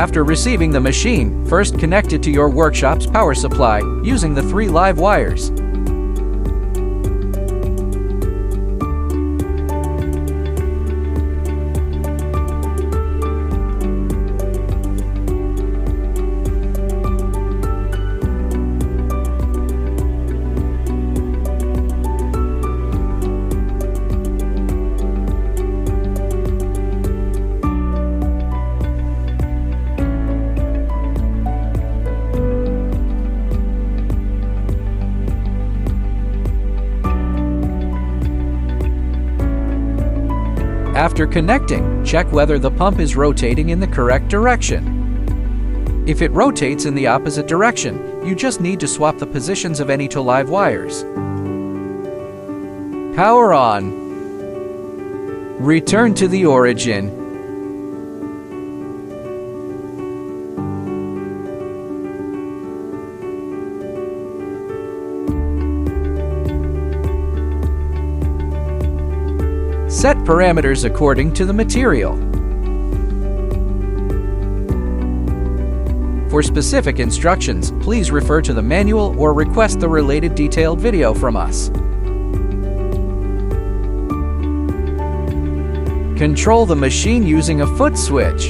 After receiving the machine, first connect it to your workshop's power supply using the 3 live wires. After connecting, check whether the pump is rotating in the correct direction. If it rotates in the opposite direction, you just need to swap the positions of any 2 live wires. Power on. Return to the origin. Set parameters according to the material. For specific instructions, please refer to the manual or request the related detailed video from us. Control the machine using a foot switch.